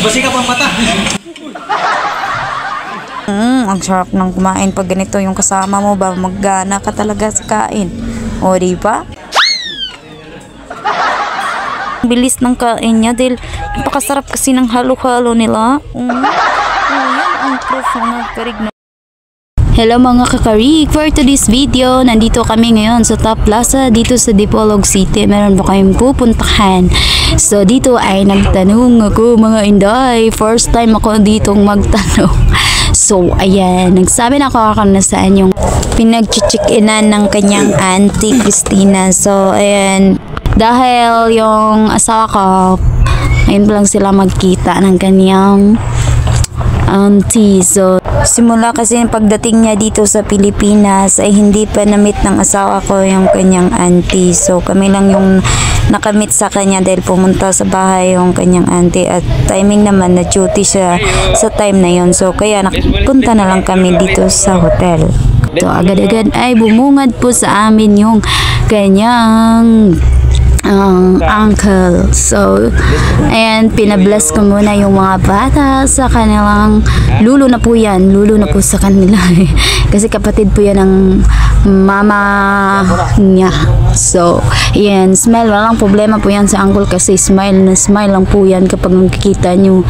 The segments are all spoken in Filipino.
Basi ka pang mata. Ang sarap ng kumain pag ganito yung kasama mo ba, maggana ka talaga sa kain. O diba? Bilis ng kain niya dahil napakasarap kasi ng halo-halo nila. Yan ang proof ng karig na. Hello mga kakarig, for today's video, nandito kami ngayon sa Top Plaza dito sa Dipolog City. Meron ba kayong pupuntahan? So dito ay nagtanong ako mga inday. First time ako ditong magtanong. So ayan, nagsabi na ako kung nasaan yung pinag-check-inan ng kanyang auntie Christina. So ayan, dahil yung asawa ko, ayun pa lang sila magkita ng kanyang auntie. So simula kasi pagdating niya dito sa Pilipinas ay hindi pa na-meet ng asawa ko yung kanyang auntie. So kami lang yung nakamit sa kanya dahil pumunta sa bahay yung kanyang auntie at timing naman na duty siya sa time na yon. So kaya napunta na lang kami dito sa hotel. So agad-agad ay bumungad po sa amin yung kanyang uncle. So ayan, pinabless ko muna yung mga bata sa kanilang lulo na po yan. Lulo na po sa kanila kasi kapatid po yan ng mama niya. So ayan, smile, walang problema po yan sa uncle kasi smile na smile lang po yan kapag nakikita nyo.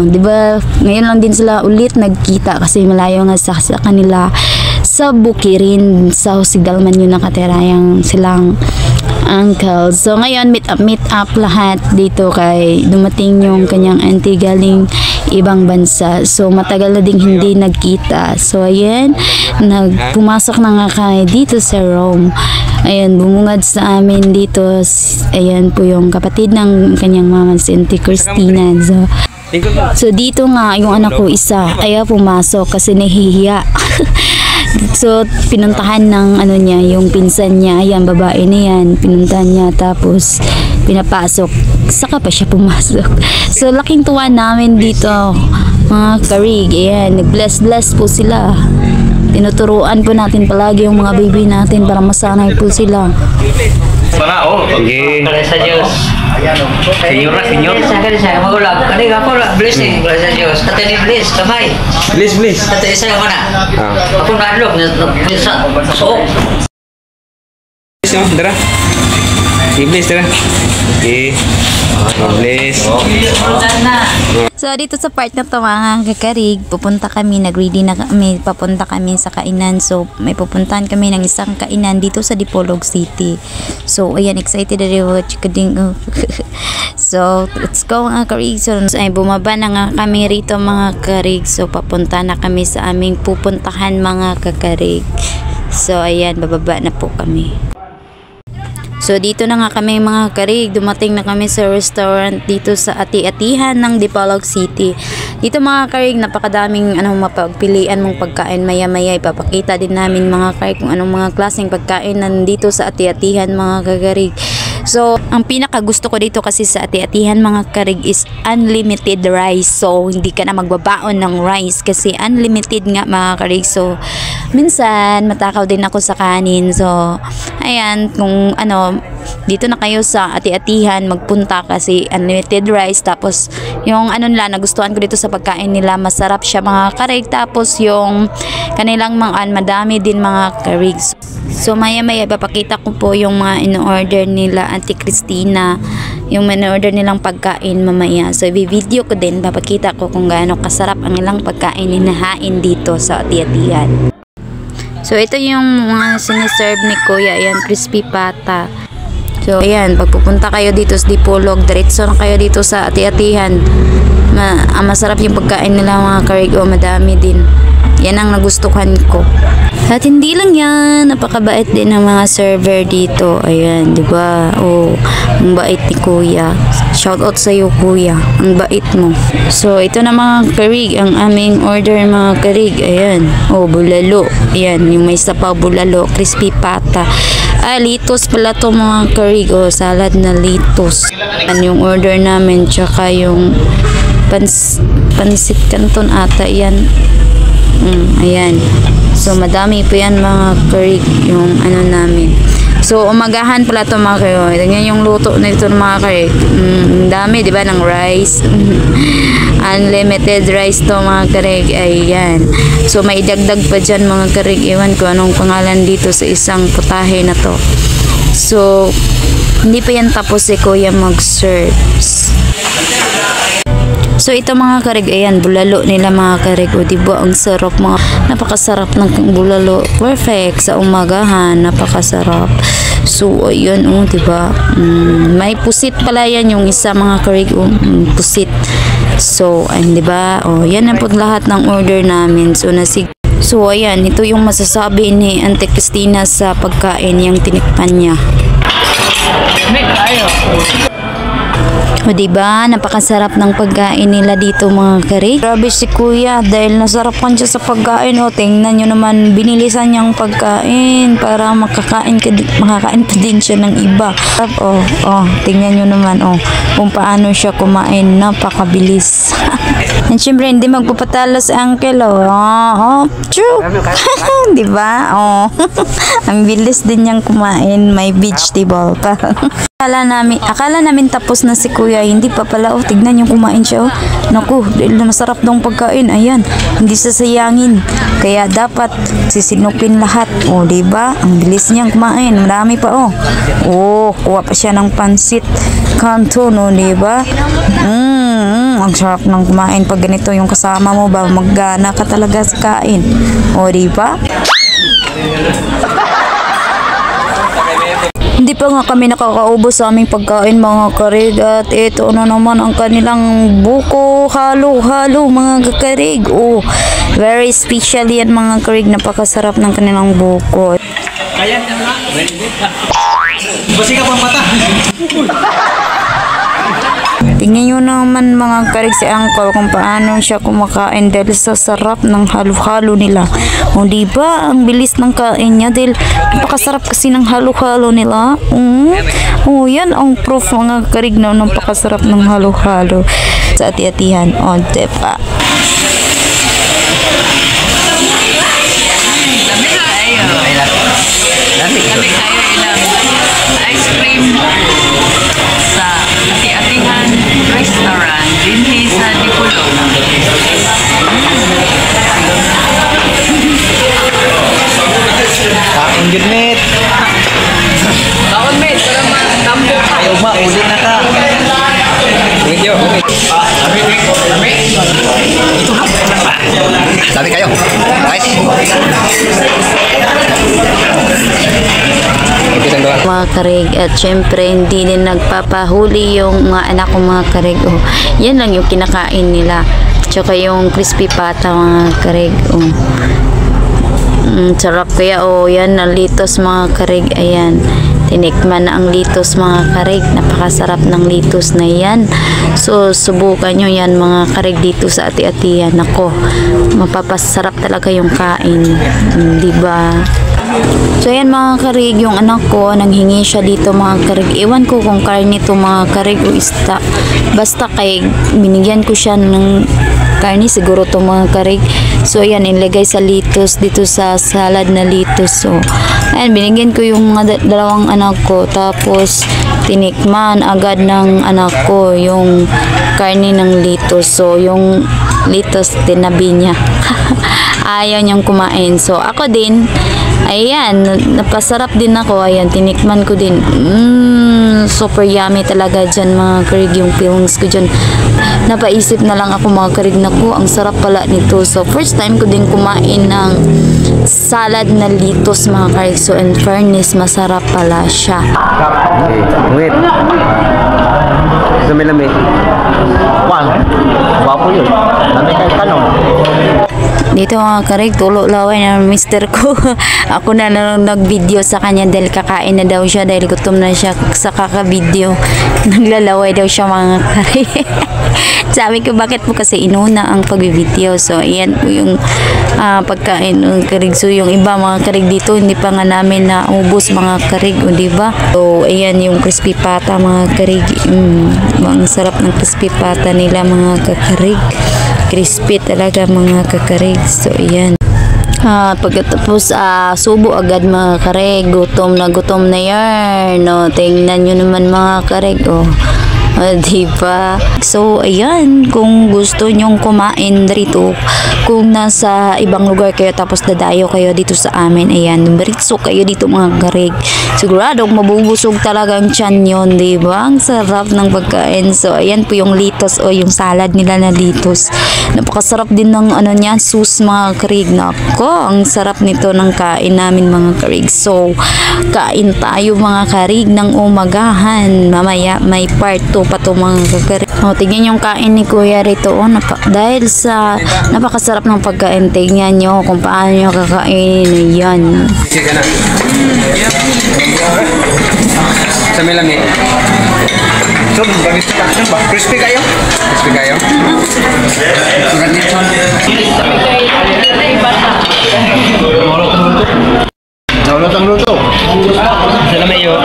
Diba ngayon lang din sila ulit nagkita kasi malayo nga sa kanila sa Bukirin, sa Husigdalman yun nakatira yung silang uncle. So ngayon meet up lahat dito kay dumating yung kanyang auntie galing ibang bansa. So matagal na ding hindi nagkita. So ayan, pumasok na nga kami dito sa Rome. Ayan, bumungad sa amin dito. Ayan po yung kapatid ng kanyang mama, si Auntie Christina. So dito nga yung anak ko isa ay pumasok kasi nahihiya. So pinuntahan ng niya, yung pinsan niya, ayan, babae na yan, pinuntahan niya tapos pinapasok, saka pa siya pumasok. So laking tuwa namin dito mga karig. Ayan, nag-bless po sila. Tinuturuan po natin palagi yung mga baby natin para masanay po sila. Para sige. Para sa Diyos. Senyora. Saya magulag. Kani ako blessing para sa Diyos. Kata ni bless kamay. Please. Kata isa ko na. Ako na adlok na sa suok. Dara. Iblis dara. Okay. Iblis. So dito sa part na to mga kakarig, pupunta kami, nag-ready na kami, papunta kami sa kainan. So may pupuntahan kami ng isang kainan dito sa Dipolog City. So ayan, excited na rin chikading. So let's go mga karig. So ay bumaba na nga kami rito mga karig. So papunta na kami sa aming pupuntahan mga kakarig. So ayan, bababa na po kami. So dito na nga kami mga karig, dumating na kami sa restaurant dito sa ati-atihan ng Dipolog City. Dito mga karig, napakadaming mapagpilian mong pagkain. Maya-maya ipapakita din namin mga karig kung anong mga klaseng pagkain nandito sa ati-atihan mga kakarig. So ang pinaka gusto ko dito kasi sa ati-atihan mga karig is unlimited rice. So hindi ka na magbabaon ng rice kasi unlimited nga mga karig. So minsan matakaw din ako sa kanin. So ayan, kung dito na kayo sa ati-atihan magpunta kasi unlimited rice. Tapos yung nila nagustuhan ko dito sa pagkain nila, masarap siya mga karig. Tapos yung kanilang mga madami din mga karig. So maya-maya papakita ko po yung mga in-order nila Auntie Christina, yung in-order nilang pagkain mamaya. So i-video ko din, papakita ko kung gaano kasarap ang ilang pagkain hinahain dito sa ati-atihan. So ito yung mga siniserve ni Kuya, ayan, crispy pata. So ayan, pagpupunta kayo dito sa Dipolog, diretso na kayo dito sa ati-atihan. Masarap yung pagkain nila mga karig, madami din. Yan ang nagustuhan ko. At hindi lang yan, napakabait din ng mga server dito. Ayan, di ba? Ang bait ni Kuya. Shout out sa iyo Kuya, ang bait mo. So ito na mga karig, ang aming order mga karig. Ayan, bulalo. Ayan, yung may sapaw bulalo, crispy pata. Litos pala to mga karig. Salad na litos. Ayan yung order namin, tsaka yung pansit canton ata yan. Ayan. So madami po yan mga karig yung namin. So, umagahan pala ito mga kayo. Tingnan yung luto nito ng mga kayo. Dami, di ba, ng rice. Unlimited rice to mga karig. Ayan. So, may dagdag pa dyan mga karig. Iwan ko anong pangalan dito sa isang putahe na to. So, hindi pa yan tapos si Kuya mag-serve. So ito mga karig, ayan, bulalo nila mga karig. O diba, ang sarap mga, napakasarap ng bulalo. Perfect sa umagahan, napakasarap. So ayun, diba, may pusit pala yan yung isa mga karig, pusit. So ayun, diba, yan ang po lahat ng order namin. So ayan, ito yung masasabi ni Auntie Christina sa pagkain yung tinikpan niya. O diba, napakasarap ng pagkain nila dito mga karig. Grabe si Kuya, dahil nasarapan siya sa pagkain. O, tingnan nyo naman, binilisan niyang pagkain para makakain pa din siya ng iba. Tingnan nyo naman, kung paano siya kumain, napakabilis. And syempre, hindi magpapatalo si Uncle, true. Diba? Ang bilis din niyang kumain, may vegetable pa. Akala namin tapos na si Kuya, hindi pa pala. Tignan yung kumain siya. Naku, dahil masarap dong pagkain. Ayan, hindi sasayangin. Kaya dapat sisinupin lahat. Diba? Ang bilis niyang kumain. Marami pa. Kuha pa siya ng pansit canton, diba? Ang sarap ng kumain pag ganito yung kasama mo ba, maggana ka talaga sa kain. Diba? Hindi pa nga kami nakakaubos sa aming pagkain mga karig, at ito na naman ang kanilang buko halo-halo mga karig. Very special yan mga karig, napakasarap ng kanilang buko. Kaya na nga. Basi ka pang mata. Tingnan nyo naman mga karig si Uncle kung paano siya kumakain dahil sa sarap ng halo-halo nila. Diba? Ang bilis ng kain niya dahil napakasarap kasi ng halo-halo nila. Yan ang proof mga karig na napakasarap ng halo-halo sa ati-atihan. Diba? Dami kayo ilang ice cream sa ati-atihan restaurant din sa Dipolog. Kain good mate. Kaon mate, para matambo ka. Ayaw ba, uli na ka. Thank you. Dami kayo. Guys. Mga karig, at syempre hindi din nagpapahuli yung mga anak ko mga karig. Yan lang yung kinakain nila. Tsaka yung crispy pata mga karig. Sarap kaya yan ang litos mga karig. Ayan, tinikman na ang litos mga karig. Napakasarap ng litos na yan. So subukan nyo yan mga karig dito sa ati-atihan. Ako, mapapasarap talaga yung kain, diba? So ayan mga karig, yung anak ko nanghingi siya dito mga karig. Ewan ko kung karne to mga karig o isda, basta kay binigyan ko siya ng karne siguro to mga karig. So ayan, ilagay sa litos dito sa salad na litos. So ayan, binigyan ko yung mga dalawang anak ko, tapos tinikman agad ng anak ko yung karne ng litos. So yung litos tinabi niya. Ayaw niyang kumain. So ako din, ayan, napasarap din ako. Ayan, tinikman ko din. Super yummy talaga dyan mga karig, yung feelings ko dyan. Napaisip na lang ako mga karig, naku, ang sarap pala nito. So first time ko din kumain ng salad na litos mga karig. So in fairness, masarap pala siya. Wait. Lami-lami. Wapo yun. Lami kayo tanong. Dito mga karig, tulo laway na mister ko. Ako na lang nag-video sa kanya dahil kakain na daw siya, dahil gutom na siya sa kaka-video. Naglalaway daw siya mga karig. Sabi ko, bakit po kasi inuna ang pag-video? So ayan po yung pagkain ng karig. So yung iba mga karig dito, hindi pa nga namin naubos mga karig, diba? So ayan yung crispy pata mga karig. Ang sarap ng crispy pata nila mga kakarig. Crispy talaga mga kakarig. So ayan. Pagkatapos subo agad mga kareg, gutom na yan, no? Tingnan nyo naman mga kareg, oh. Diba? So, ayan, kung gusto nyong kumain dito, kung nasa ibang lugar kayo tapos dadayo kayo dito sa amin, ayan, beritso kayo dito mga karig. Siguradong mabubusog talaga ang tiyan yun, diba? Ang sarap ng pagkain. So, ayan po yung litos o yung salad nila na litos. Napakasarap din ng ano niya, sus mga karig. Nako, ang sarap nito ng kain namin mga karig. So, kain tayo mga karig ng umagahan. Mamaya may part 2 pa to mga kakarig. O, tignan yung kain ni Kuya rito. O, dahil sa napakasarap ng pagkain, tignan nyo kung paano nyo kakain. Ayan. Sige na. Sa milami. So, crispy kayo? Crispy kayo? Naulot ang luto. Sila may yun.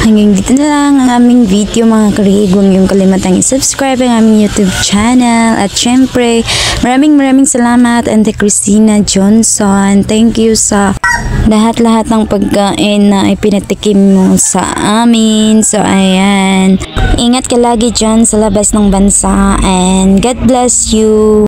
Hanggang dito na lang ang aming video mga karig. Huwag niyong kalimutang i-subscribe ang aming YouTube channel. At syempre, maraming salamat Auntie Christina Johnson. Thank you sa lahat-lahat ng pagkain na ipinatikim mo sa amin. So, ayan. Ingat ka lagi dyan sa labas ng bansa. And God bless you.